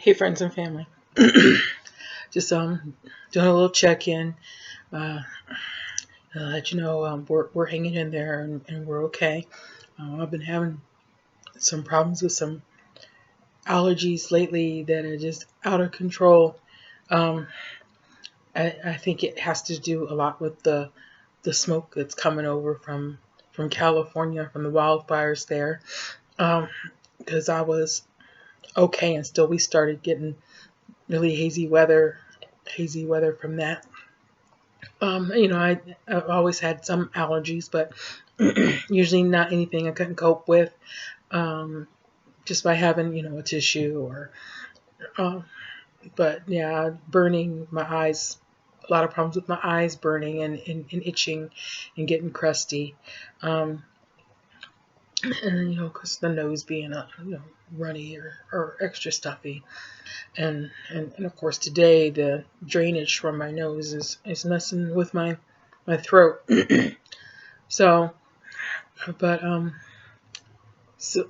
Hey, friends and family. Just doing a little check-in. Uh, let you know we're hanging in there and we're okay. I've been having some problems with some allergies lately that are just out of control. Um, I think it has to do a lot with the smoke that's coming over from California, from the wildfires there. Because I was okay, and still we started getting really hazy weather from that. I've always had some allergies, but usually not anything I couldn't cope with, um, just by having, a tissue um, but yeah, burning my eyes, a lot of problems with my eyes burning and itching and getting crusty. Um, and, because the nose being, runny or extra stuffy. And of course today the drainage from my nose is messing with my throat. So, but so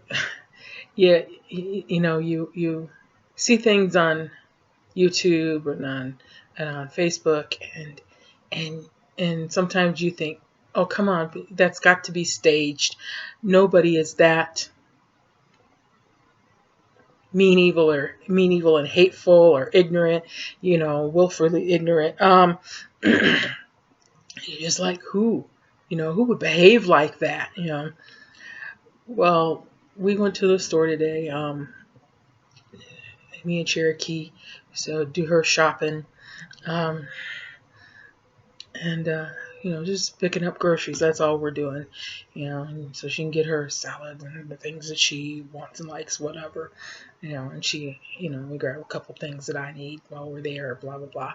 yeah, you see things on YouTube and on Facebook, and and sometimes you think, oh come on, that's got to be staged. Nobody is that mean evil and hateful or ignorant, willfully ignorant. You're just like, who would behave like that? Well, we went to the store today. Me and Cherokee, so do her shopping, um, and just picking up groceries. That's all we're doing, and so she can get her salad and the things that she wants and likes, whatever, and she, we grab a couple things that I need while we're there, blah blah blah,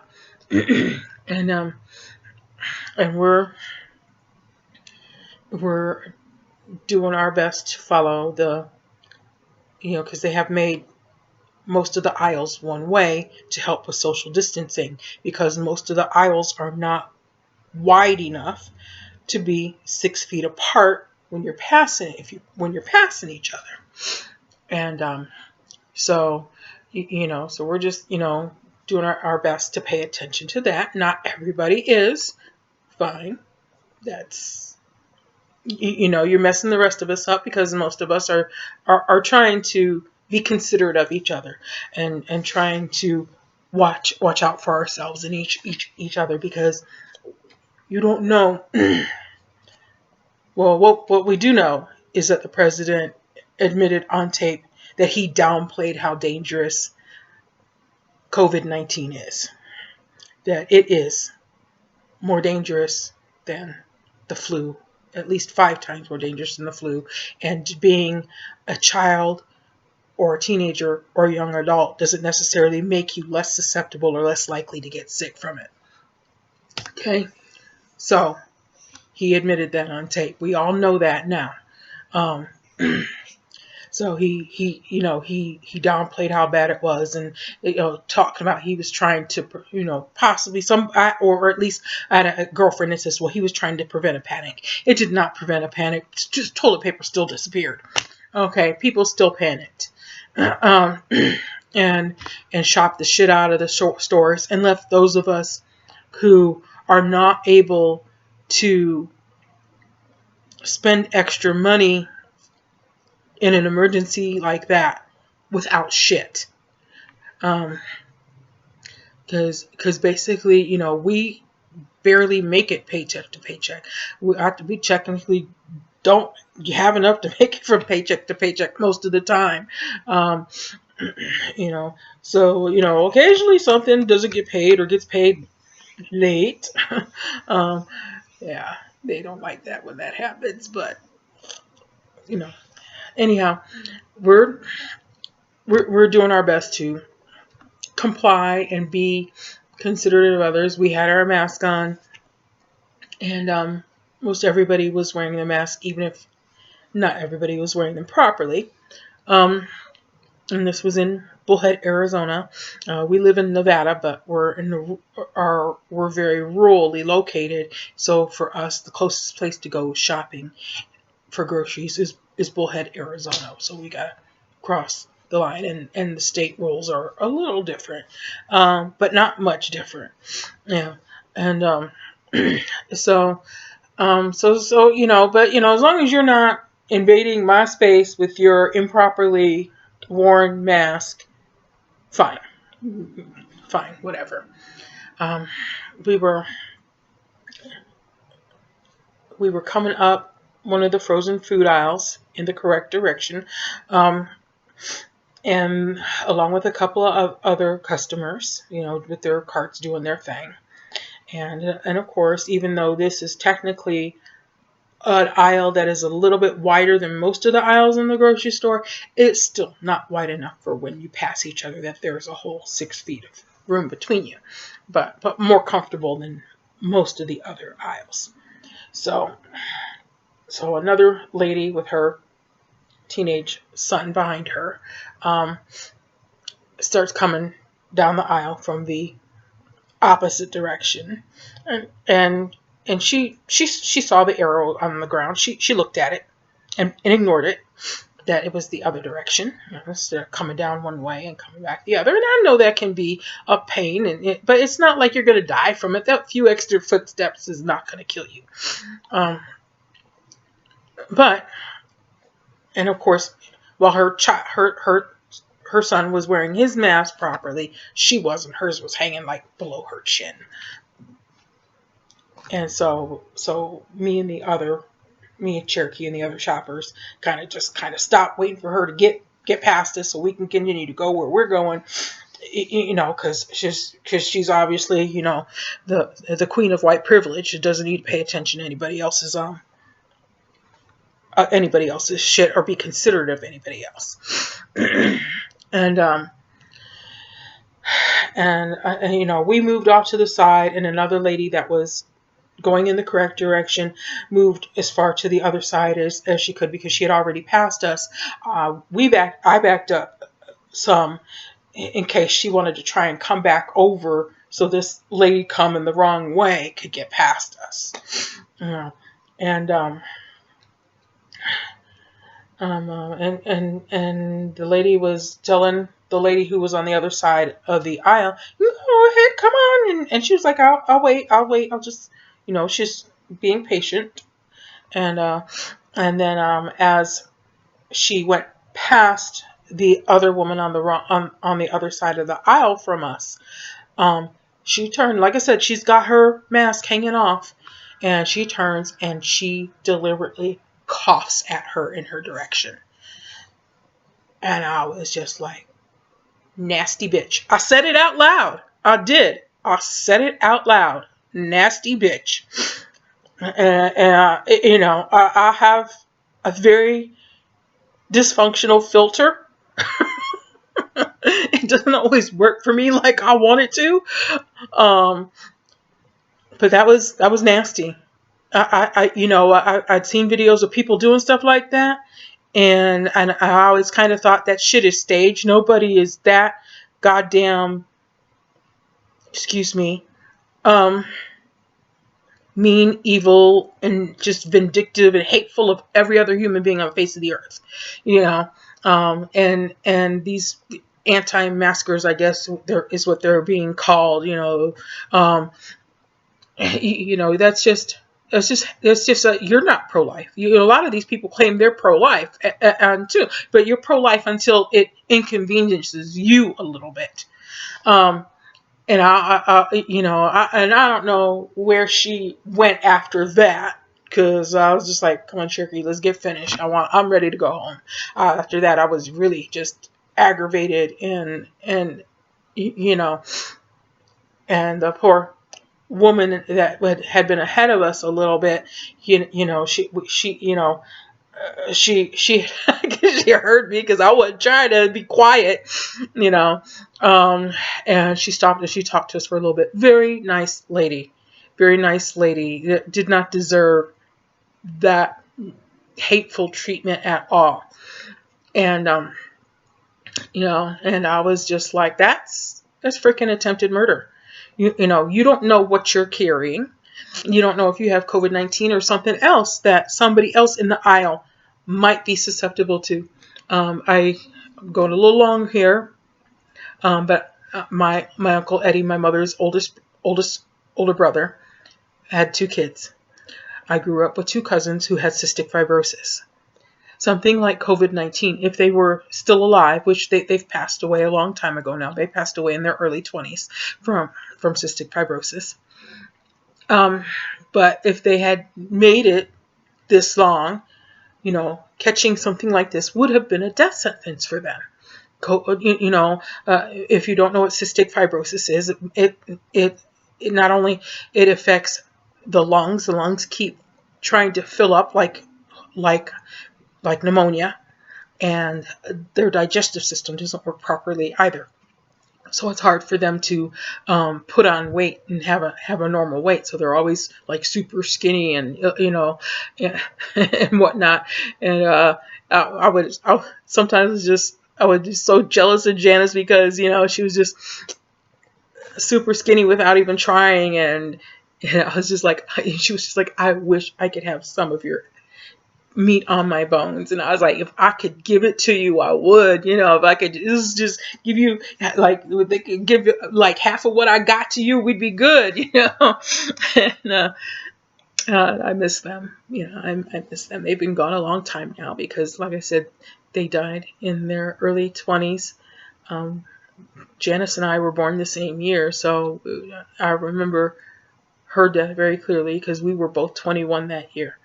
and and we're doing our best to follow because they have made most of the aisles one way to help with social distancing, because most of the aisles are not wide enough to be 6 feet apart when you're passing when you're passing each other. And so so we're just doing our best to pay attention to that. Not everybody is fine. That's you're messing the rest of us up, because most of us are trying to be considerate of each other and trying to watch out for ourselves and each other, because you don't know. Well, what we do know is that the president admitted on tape that he downplayed how dangerous COVID-19 is. That it is more dangerous than the flu, at least 5 times more dangerous than the flu. And being a child or a teenager or a young adult doesn't necessarily make you less susceptible or less likely to get sick from it. Okay? So, he admitted that on tape. We all know that now. Um, so he downplayed how bad it was, and talking about he was trying to possibly or at least I had a girlfriend that says, well, he was trying to prevent a panic. It did not prevent a panic. Just toilet paper still disappeared. Okay, people still panicked, and shopped the shit out of the stores and left those of us who are not able to spend extra money in an emergency like that without shit. Because basically, we barely make it paycheck to paycheck. We technically don't have enough to make it from paycheck to paycheck most of the time. So occasionally something doesn't get paid or gets paid late. Yeah, they don't like that when that happens, but anyhow, we're doing our best to comply and be considerate of others. We had our mask on, and most everybody was wearing their mask, even if not everybody was wearing them properly. And this was in Bullhead, Arizona. We live in Nevada, but we're very rurally located. So for us, the closest place to go shopping for groceries is Bullhead, Arizona. So we gotta cross the line, and the state rules are a little different, but not much different. Yeah, and so but as long as you're not invading my space with your improperly worn mask, fine, fine, whatever. Um, we were we were coming up one of the frozen food aisles in the correct direction, um, and along with a couple of other customers, with their carts doing their thing. And of course, even though this is technically an aisle that is a little bit wider than most of the aisles in the grocery store, it's still not wide enough for when you pass each other that there's a whole 6 feet of room between you, but more comfortable than most of the other aisles. So another lady with her teenage son behind her starts coming down the aisle from the opposite direction, and she saw the arrow on the ground. She looked at it and ignored it, that it was the other direction, instead of coming down one way and coming back the other. And I know that can be a pain, but it's not like you're going to die from it. That few extra footsteps is not going to kill you. And of course, while her son was wearing his mask properly, she wasn't. Hers was hanging like below her chin. And so me and Cherokee and the other shoppers kind of stopped waiting for her to get past us so we can continue to go where we're going, because she's obviously, the queen of white privilege. She doesn't need to pay attention to anybody else's shit or be considerate of anybody else. And we moved off to the side, and another lady that was going in the correct direction moved as far to the other side as she could, because she had already passed us. I backed up some in case she wanted to try and come back over so this lady coming the wrong way could get past us. And the lady was telling the lady who was on the other side of the aisle, "Go ahead, come on," and she was like, I'll wait, I'll just," she's being patient. And then as she went past the other woman on the other side of the aisle from us, she turned. Like I said, she's got her mask hanging off, and she turns and she deliberately coughs at her in her direction. And I was just like, nasty bitch. I said it out loud. I did. I said it out loud. Nasty bitch. I have a very dysfunctional filter. It doesn't always work for me like I want it to. But that was nasty. I'd seen videos of people doing stuff like that, and I always kind of thought that shit is staged. Nobody is that goddamn, excuse me, mean, evil, and just vindictive and hateful of every other human being on the face of the earth, and these anti-maskers, I guess, is what they're being called. That's just you're not pro-life. A lot of these people claim they're pro-life and too, but you're pro-life until it inconveniences you a little bit. And I don't know where she went after that, because I was just like, "Come on, Cherokee, let's get finished. I'm ready to go home." After that, I was really just aggravated, and the poor woman that had been ahead of us a little bit, she heard me because I wasn't trying to be quiet, and she stopped and she talked to us for a little bit. Very nice lady. Did not deserve that hateful treatment at all. And and I was just like, that's freaking attempted murder. You don't know what you're carrying. You don't know if you have COVID-19 or something else that somebody else in the aisle might be susceptible to. I'm going a little long here, but my uncle Eddie, my mother's oldest older brother, had two kids. I grew up with two cousins who had cystic fibrosis. Something like COVID-19, if they were still alive, which they've passed away a long time ago now. They passed away in their early 20s from cystic fibrosis. Um, but if they had made it this long, catching something like this would have been a death sentence for them. If you don't know what cystic fibrosis is, it not only it affects the lungs. The lungs keep trying to fill up like pneumonia, and their digestive system doesn't work properly either. So it's hard for them to put on weight and have a normal weight. So they're always like super skinny and and whatnot. And I sometimes just I would be so jealous of Janice because she was just super skinny without even trying, and I was just like she was just like, I wish I could have some of your meat on my bones. And I was like, if I could give it to you, I would. If I could just give you like they could give you like half of what I got to you, we'd be good. And I miss them. I miss them. They've been gone a long time now because, like I said, they died in their early 20s. Janice and I were born the same year, so I remember her death very clearly because we were both 21 that year.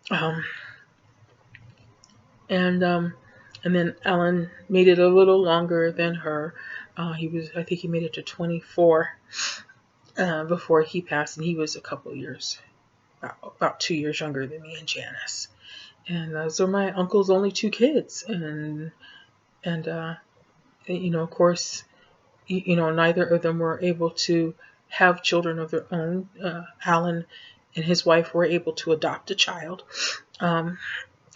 And then Alan made it a little longer than her. I think he made it to 24 before he passed, and he was a couple years, about 2 years younger than me and Janice. And those are my uncle's only two kids, and of course, neither of them were able to have children of their own. Alan and his wife were able to adopt a child. And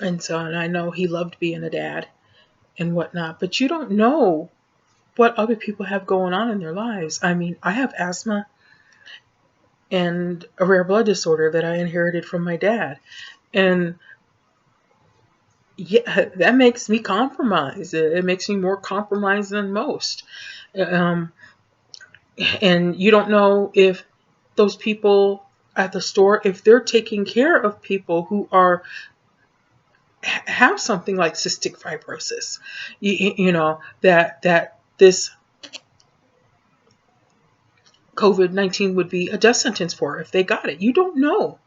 I know he loved being a dad and whatnot, but you don't know what other people have going on in their lives. I mean, I have asthma and a rare blood disorder that I inherited from my dad. And yeah, that makes me compromise. It makes me more compromised than most. And you don't know if those people at the store, if they're taking care of people who have something like cystic fibrosis, that this COVID-19 would be a death sentence for if they got it. You don't know,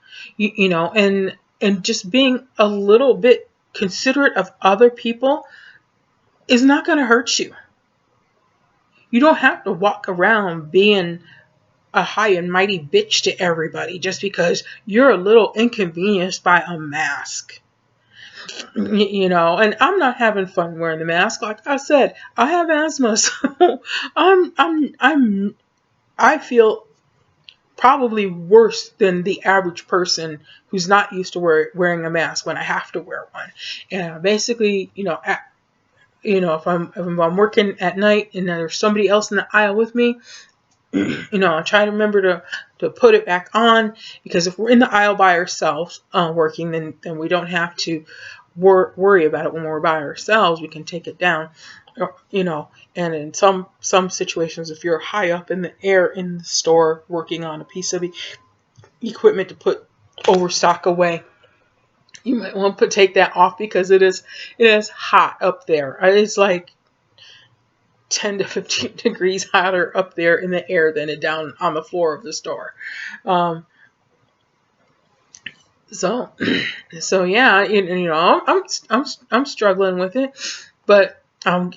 and just being a little bit considerate of other people is not going to hurt you. You don't have to walk around being a high and mighty bitch to everybody just because you're a little inconvenienced by a mask. And I'm not having fun wearing the mask. Like I said, I have asthma, so I feel probably worse than the average person who's not used to wearing a mask when I have to wear one. And basically, if I'm working at night and there's somebody else in the aisle with me, I try to remember to put it back on, because if we're in the aisle by ourselves working, then we don't have to worry about it. When we're by ourselves, we can take it down, and in some situations, if you're high up in the air in the store working on a piece of equipment to put overstock away, you might want to take that off because it is hot up there. It's like 10 to 15 degrees hotter up there in the air than it down on the floor of the store. So yeah, I'm struggling with it, but I'm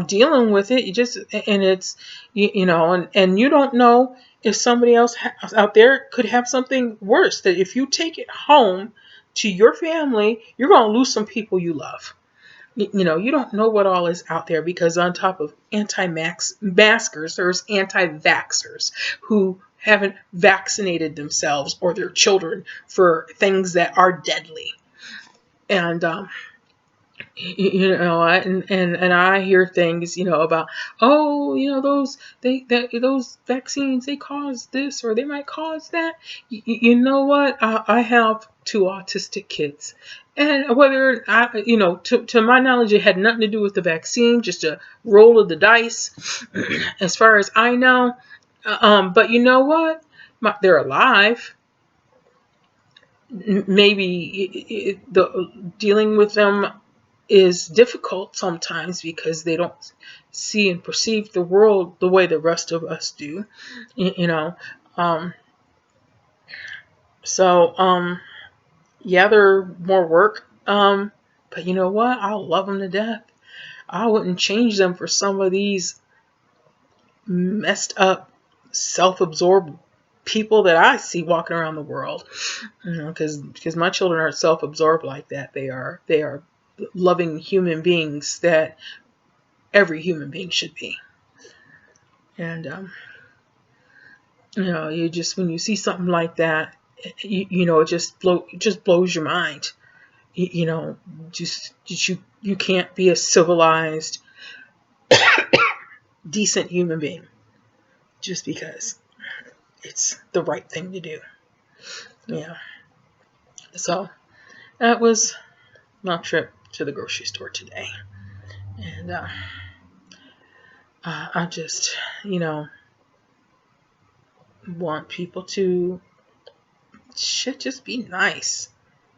dealing with it. It's and you don't know if somebody else out there could have something worse. That if you take it home to your family, you're going to lose some people you love. You don't know what all is out there, because on top of anti-maskers, there's anti-vaxxers who haven't vaccinated themselves or their children for things that are deadly. And and I hear things about, those those vaccines, they cause this or they might cause that. You know what? I have two autistic kids, And whether I, to my knowledge, it had nothing to do with the vaccine, just a roll of the dice, as far as I know. But you know what? They're alive. Maybe the dealing with them is difficult sometimes because they don't see and perceive the world the way the rest of us do. You know, um, so yeah, they're more work. But you know what? I love them to death. I wouldn't change them for some of these messed up, self-absorbed people that I see walking around the world. Because my children aren't self-absorbed like that. They are loving human beings that every human being should be. And you just when you see something like that, it just blows your mind. You know, just you can't be a civilized, decent human being just because it's the right thing to do. Yeah. So that was my trip to the grocery store today, and I just want people to should just be nice.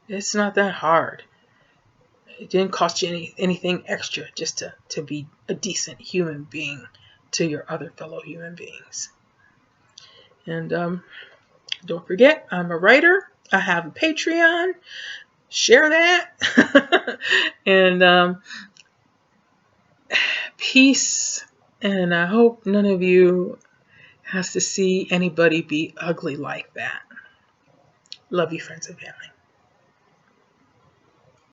It's not that hard. It didn't cost you anything extra just to be a decent human being to your other fellow human beings. And don't forget, I'm a writer. I have a Patreon. Share that. And peace. And I hope none of you has to see anybody be ugly like that. Love you, friends and family.